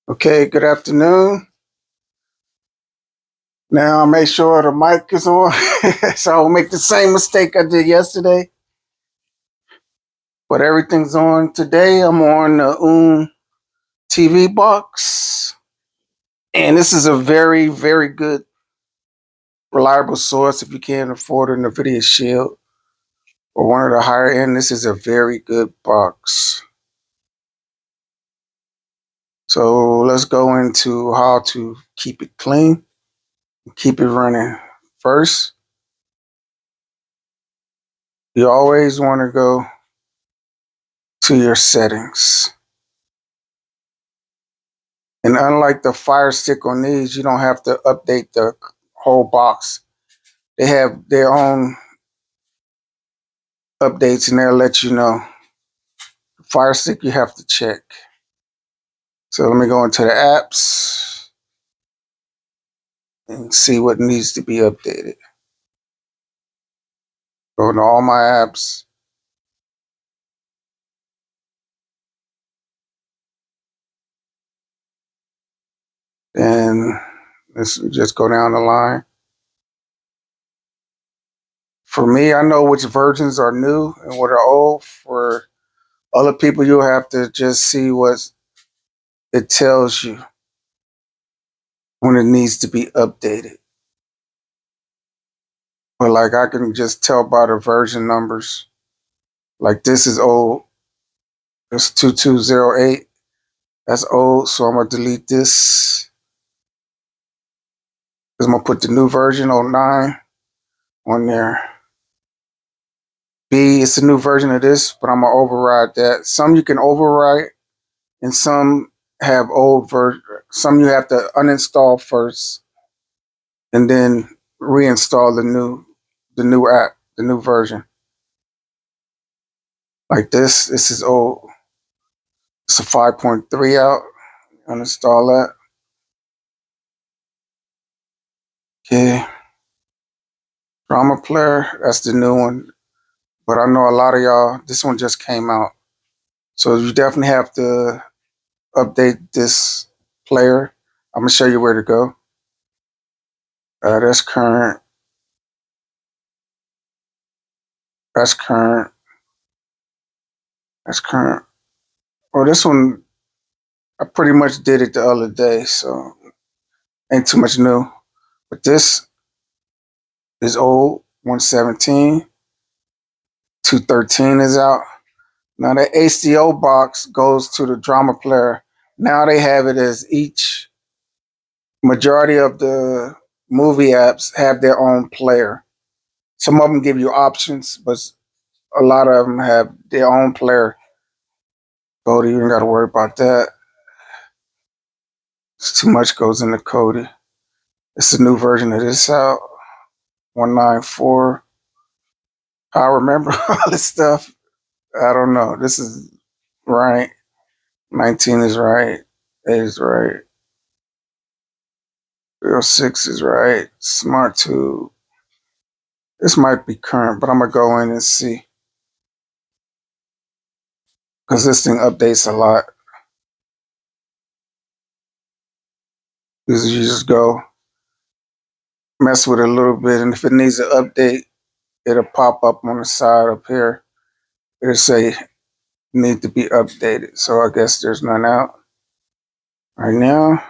Okay, good afternoon. Now I make sure the mic is on so I will make the same mistake I did yesterday. But everything's on today. I'm on the TV box. And this is a very, very good, reliable source if you can't afford an NVIDIA Shield or one of the higher end. This is a very good box. So let's go into how to keep it clean, keep it running. First, you always want to go to your settings. And unlike the Fire Stick on these, you don't have to update the whole box. They have their own updates and they'll let you know. Fire Stick, you have to check. So let me go into the apps and see what needs to be updated. Go to all my apps. And let's just go down the line. For me, I know which versions are new and what are old. For other people, you'll have to just see what it tells you when it needs to be updated. But like I can just tell by the version numbers. Like this is old. It's 2208. That's old, so I'm gonna delete this. I'm gonna put the new version 09 on there. B, it's a new version of this, but I'm gonna override that. Some you can override, and some have old version. Some you have to uninstall first, and then reinstall the new app, the new version. Like this. This is old. It's a 5.3 out. Uninstall that. Okay. Drama Player, that's the new one. But I know a lot of y'all, this one just came out. So you definitely have to update this player. I'm gonna show you where to go. That's current. That's current. That's current. Well, this one, I pretty much did it the other day, so ain't too much new. But this is old, 117. 213 is out. Now the HDO box goes to the drama player. Now they have it as each majority of the movie apps have their own player. Some of them give you options, but a lot of them have their own player. Kodi, you ain't got to worry about that. It's too much goes into Kodi. It's a new version of this out. 194. I remember all this stuff. I don't know. This is right. 19 is right. 8 is right. 06 is right. Smart 2. This might be current, but I'm going to go in and see. Because this thing updates a lot. Because you just go mess with it a little bit. And if it needs an update, it'll pop up on the side up here. It'll say need to be updated. So I guess there's none out right now.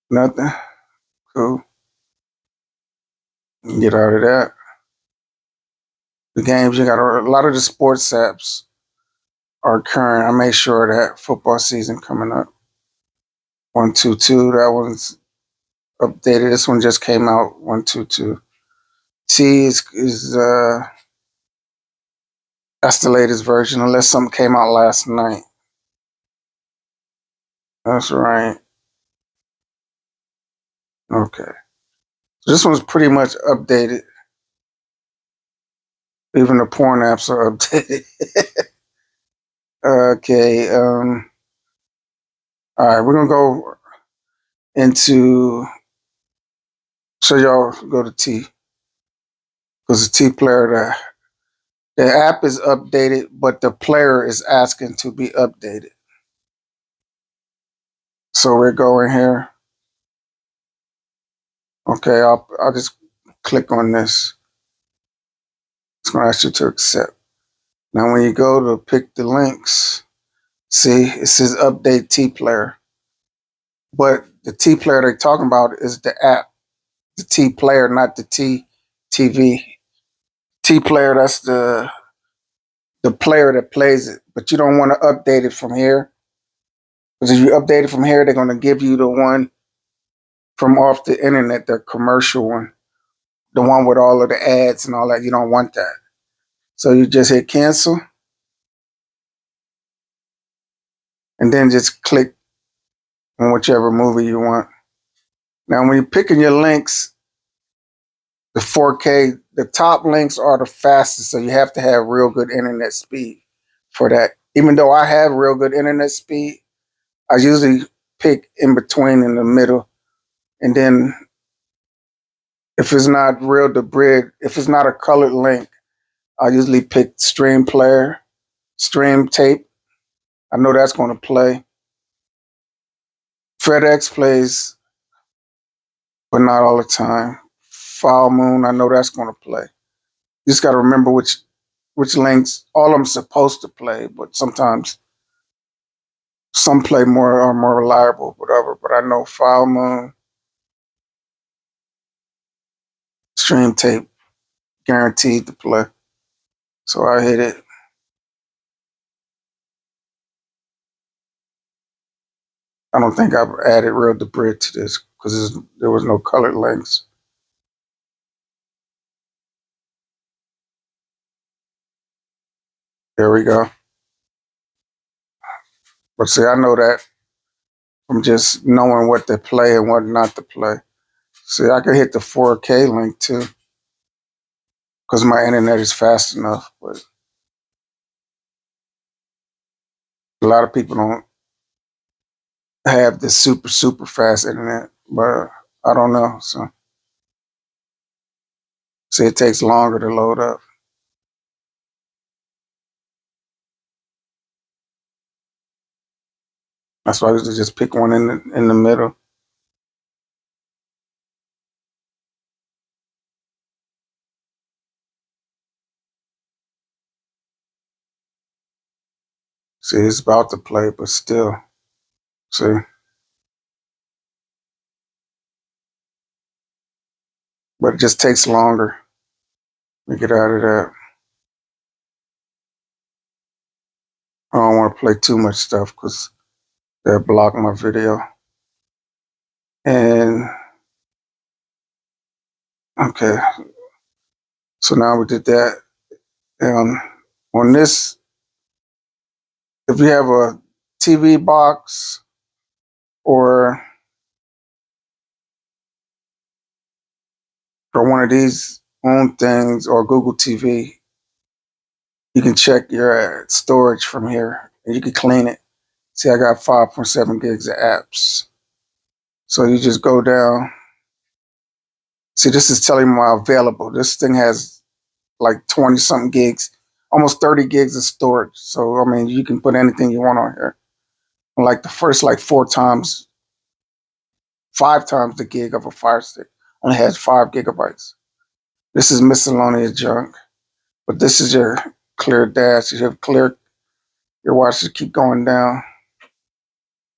Nothing. Cool. Get out of that. The games, you got a lot of the sports apps are current. I made sure that football season coming up. 122, that one's updated. This one just came out. 122. T is that's the latest version, unless something came out last night. That's right. Okay. So this one's pretty much updated. Even the porn apps are updated. Okay. All right, we're gonna go into so y'all go to T because the T player the app is updated, but the player is asking to be updated. So we're going here. Okay, I'll just click on this. It's going to ask you to accept. Now, when you go to pick the links, see, it says update T player. But the T player they're talking about is the app, the T player, not the T TV. T player, that's the player that plays it. But you don't want to update it from here. Because if you update it from here, they're going to give you the one from off the internet, the commercial one, the one with all of the ads and all that. You don't want that. So you just hit cancel and then just click on whichever movie you want. Now, when you're picking your links, the 4K, the top links are the fastest. So you have to have real good internet speed for that. Even though I have real good internet speed, I usually pick in between in the middle. And then if it's not real the bridge, if it's not a colored link, I usually pick stream player, stream tape. I know that's going to play. FedEx plays, but not all the time. Foul Moon, I know that's going to play. You just got to remember which links. All of them supposed to play, but sometimes some play more are more reliable, whatever. But I know Foul Moon, stream tape, guaranteed to play. So I hit it. I don't think I've added real debris to this because there was no colored links. There we go. But see, I know that from just knowing what to play and what not to play. See, I can hit the 4K link too because my internet is fast enough. But a lot of people don't have this super fast internet. But I don't know. So see, it takes longer to load up. That's why I usually just pick one in the middle. See, it's about to play, but still. See, but it just takes longer to get out of that. I don't want to play too much stuff because they'll block my video. And okay, so now we did that. And on this, if you have a TV box or one of these own things or Google TV, you can check your storage from here and you can clean it. See, I got 5.7 gigs of apps. So you just go down. See, this is telling me my available. This thing has like 20 something gigs, almost 30 gigs of storage. So, I mean, you can put anything you want on here. Like the first, like 4 times, 5 times the gig of a Fire Stick only has 5 gigabytes. This is miscellaneous junk, but this is your clear dash. You have clear, your watch should keep going down,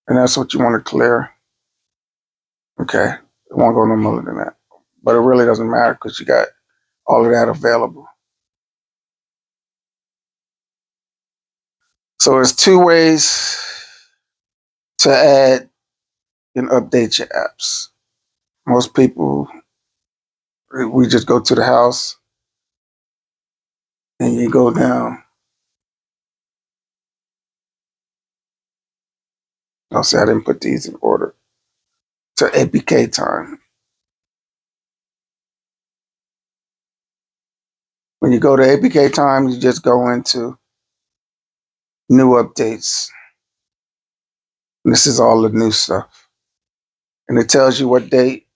and that's what you want to clear. Okay, it won't go no more than that, but it really doesn't matter because you got all of that available. So there's 2 ways to add and update your apps. Most people, we just go to the house and you go down. I'll say I didn't put these in order. To APK time. When you go to APK time, you just go into new updates. And this is all the new stuff. And it tells you what date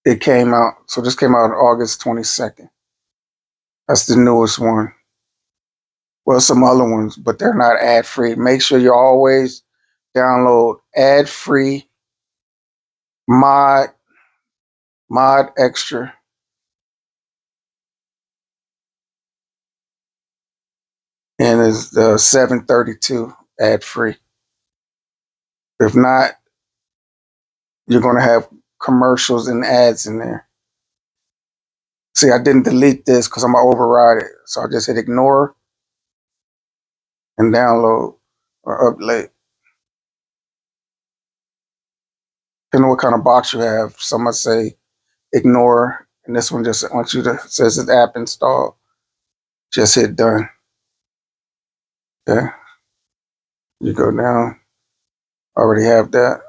it came out. So this came out August 22nd. That's the newest one. Well, some other ones, but they're not ad free. Make sure you always download ad free mod mod extra, and it's the 732 ad free. If not, you're going to have commercials and ads in there. See, I didn't delete this because I'm going to override it. So I just hit ignore and download or upload. Depending on what kind of box you have. Some might say ignore, and this one just wants you to, says the app installed. Just hit done. Okay. You go down. Already have that.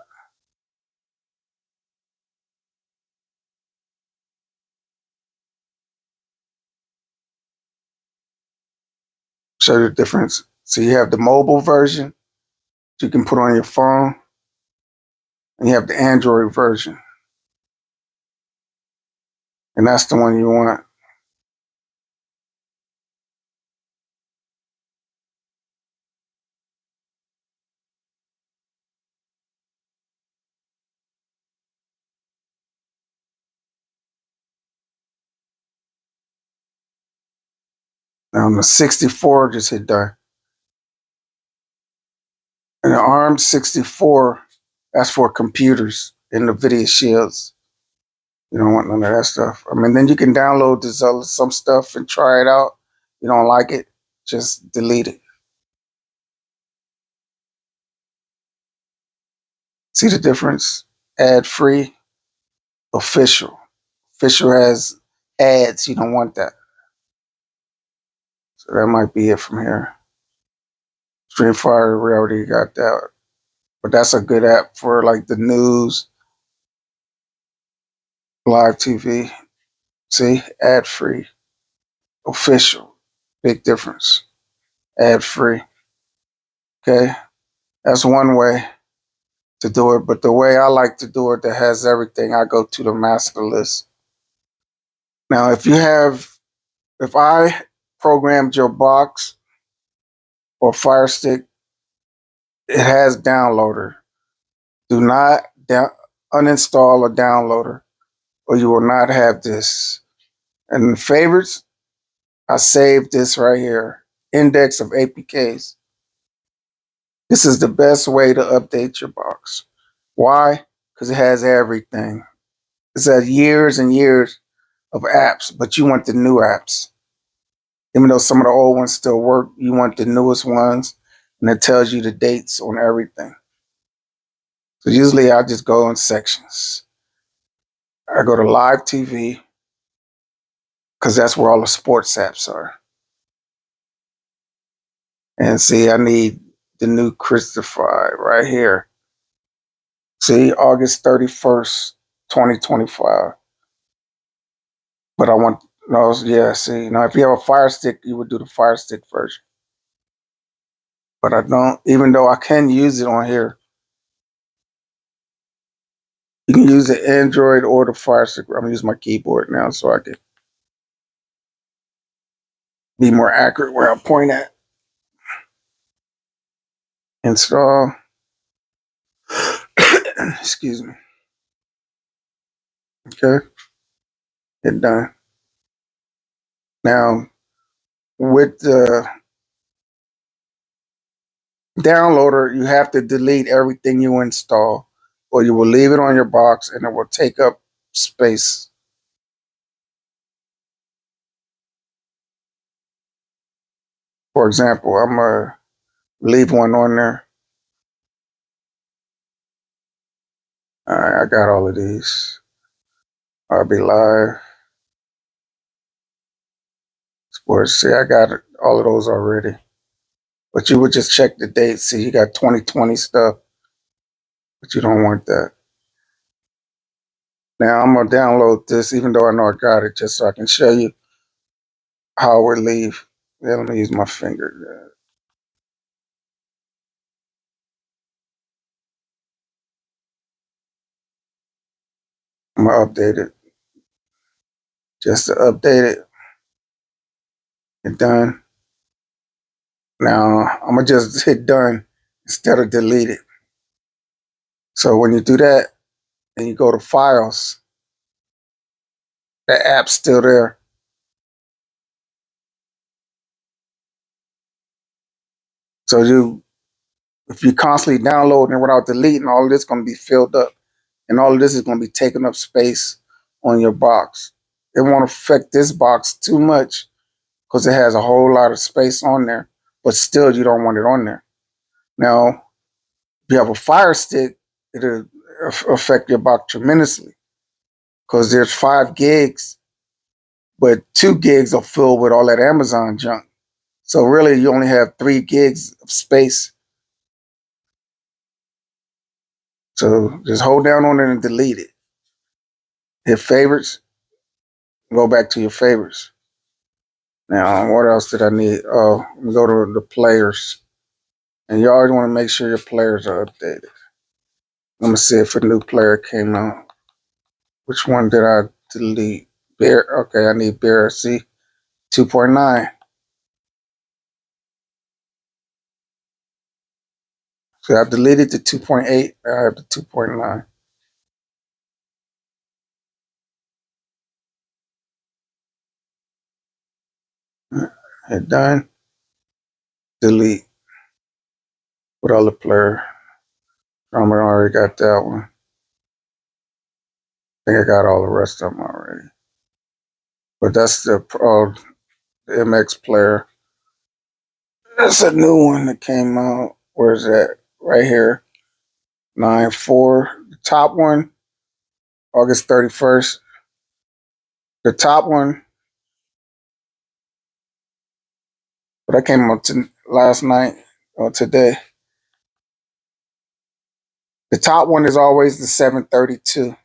Show you the difference. So you have the mobile version you can put on your phone, and you have the Android version. And that's the one you want. Now on the 64, just hit done. And the ARM 64, that's for computers and NVIDIA shields. You don't want none of that stuff. I mean, then you can download this some stuff and try it out. You don't like it, just delete it. See the difference? Ad free, official. Official has ads. You don't want that. So that might be it from here. Streamfire, we already got that. But that's a good app for like the news, live TV. See, ad free, official. Big difference. Ad free. Okay. That's one way to do it. But the way I like to do it that has everything, I go to the master list. Now, if I programmed your box or Fire Stick, it has downloader. Do not uninstall a downloader or you will not have this. And in favorites, I saved this right here. Index of APKs. This is the best way to update your box. Why? Because it has everything. It's had years and years of apps, but you want the new apps. Even though some of the old ones still work, you want the newest ones, and it tells you the dates on everything. So usually I just go in sections. I go to live TV because that's where all the sports apps are. And see, I need the new Christopher right here. See, August 31st, 2025. But I want, no, yeah, see, now if you have a Fire Stick, you would do the Fire Stick version. But I don't, even though I can use it on here, you can use the Android or the Fire Stick. I'm gonna use my keyboard now so I can be more accurate where I point at. Install. Excuse me. Okay, hit done. Now, with the downloader, you have to delete everything you install, or you will leave it on your box and it will take up space. For example, I'm gonna leave one on there. All right, I got all of these. I'll be live. Sports. See, I got all of those already. But you would just check the date. See, you got 2020 stuff, but you don't want that. Now I'm gonna download this, even though I know I got it, just so I can show you how it would leave. Yeah, let me use my finger. I'm gonna update it. Just to update it. It's done. Now I'm gonna just hit done instead of delete it. So when you do that and you go to files, the app's still there. So if you constantly downloading without deleting, all of this gonna be filled up, and all of this is gonna be taking up space on your box. It won't affect this box too much because it has a whole lot of space on there, but still you don't want it on there. Now, if you have a Fire Stick, it'll affect your box tremendously because there's 5 gigs, but 2 gigs are filled with all that Amazon junk. So really, you only have 3 gigs of space. So just hold down on it and delete it. Hit favorites, go back to your favorites. Now, what else did I need? Oh, go to the players. And you always want to make sure your players are updated. Let me see if a new player came out. Which one did I delete? Bear. Okay, I need Bear. See, 2.9. So I deleted the 2.8. I have the 2.9. Hit done. Delete. What other player? Drummer already got that one. I think I got all the rest of them already. But that's the MX player. That's a new one that came out. Where's that? Right here. 9-4. The top one, August 31st. The top one, but that came out last night or today. The top one is always the 732.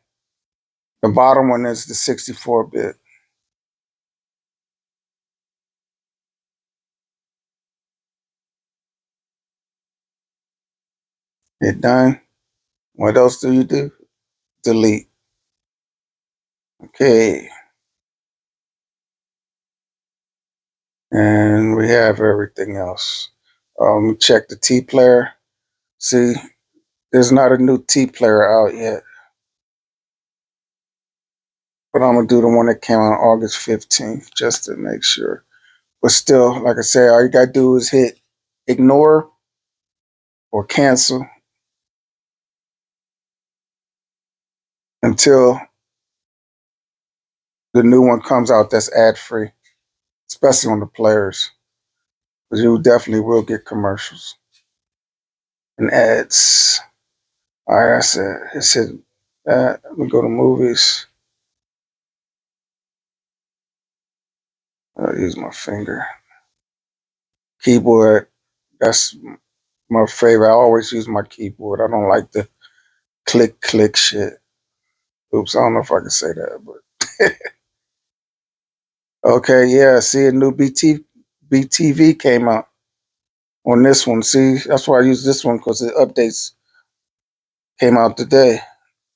The bottom one is the 64-bit. Hit done. What else do you do? Delete. Okay. And we have everything else. Check the T player. See, there's not a new T player out yet. But I'm going to do the one that came on August 15th just to make sure. But still, like I said, all you got to do is hit ignore or cancel until the new one comes out that's ad free, especially on the players. Because you definitely will get commercials and ads. All right, that's it. It said that. Let me go to movies. I'll use my finger. Keyboard, that's my favorite. I always use my keyboard. I don't like the click shit. Oops, I don't know if I can say that, but okay, yeah. See, a new BTV came out on this one. See, that's why I use this one because the updates came out today,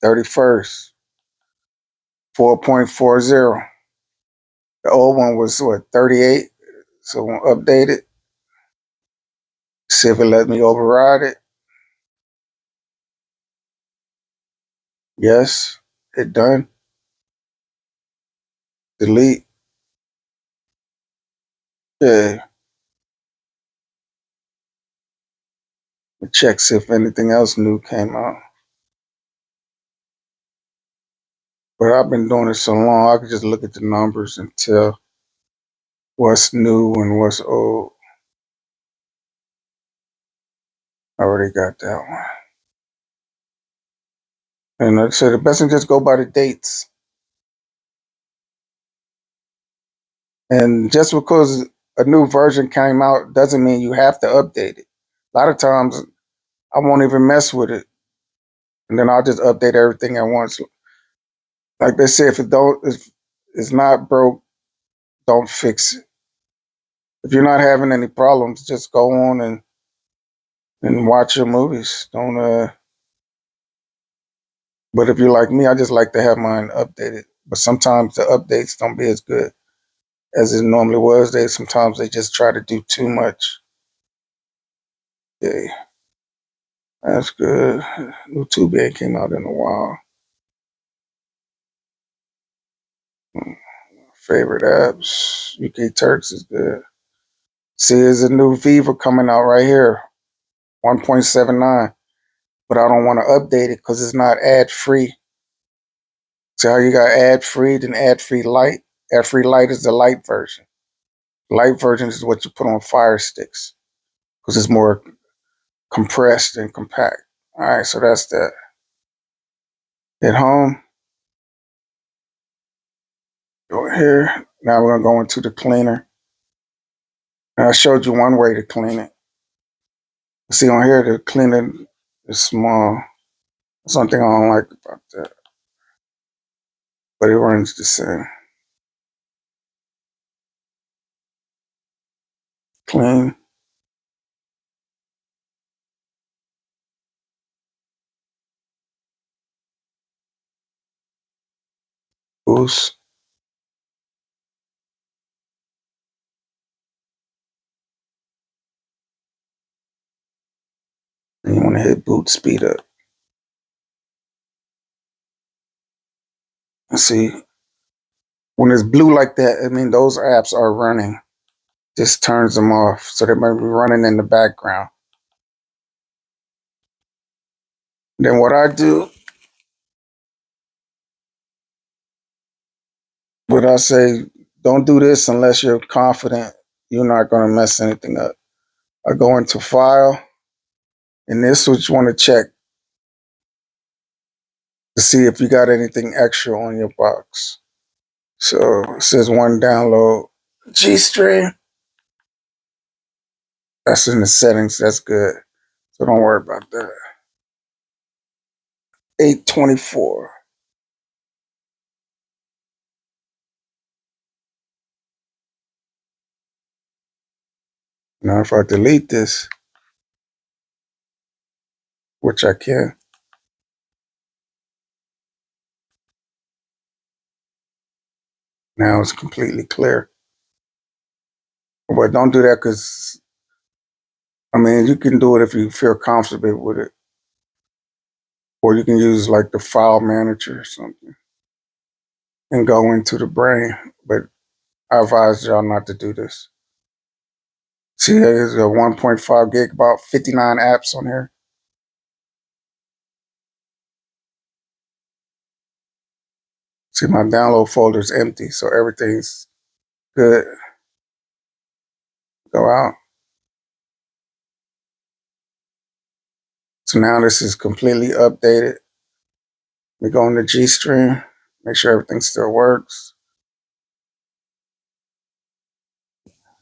31st, 4.40. The old one was what, 38? So we'll update it. See if it let me override it. Yes, it done. Delete. Yeah. Check see if anything else new came out. But I've been doing it so long, I could just look at the numbers and tell what's new and what's old. I already got that one. And like I said, the best thing just go by the dates. And just because a new version came out doesn't mean you have to update it. A lot of times I won't even mess with it. And then I'll just update everything at once. Like they say, if it's not broke, don't fix it. If you're not having any problems, just go on and watch your movies. Don't But if you're like me, I just like to have mine updated. But sometimes the updates don't be as good as it normally was. Sometimes they just try to do too much. Okay, that's good. New Tube ain't came out in a while. Favorite apps. UK Turks is good. See, there's a new Viva coming out right here, 1.79. But I don't want to update it because it's not ad free. See how you got ad free, then ad free light? Ad free light is the light version. Light version is what you put on Fire Sticks because it's more compressed and compact. All right, so that's that. At home, go here. Now we're gonna go into the cleaner. And I showed you one way to clean it. See on here, the cleaner is small. Something I don't like about that, but it runs the same. Clean, boost. And you want to hit boot speed up. And see, when it's blue like that, I mean those apps are running. Just turns them off, so they might be running in the background. Then what I do, what I say, don't do this unless you're confident you're not going to mess anything up. I go into File, and this is what you want to check to see if you got anything extra on your box. So it says one download G-String. That's in the settings. That's good. So don't worry about that. 824. Now if I delete this, which I can, now it's completely clear. But don't do that because, I mean, you can do it if you feel comfortable with it. Or you can use like the file manager or something and go into the brain. But I advise y'all not to do this. See, there's a 1.5 gig, about 59 apps on here. See, my download folder is empty, so everything's good. Go out. So now this is completely updated. We go into GStream, make sure everything still works.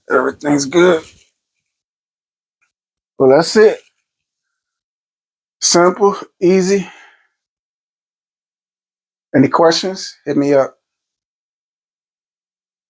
Everything's good. Well, that's it. Simple, easy. Any questions? Hit me up.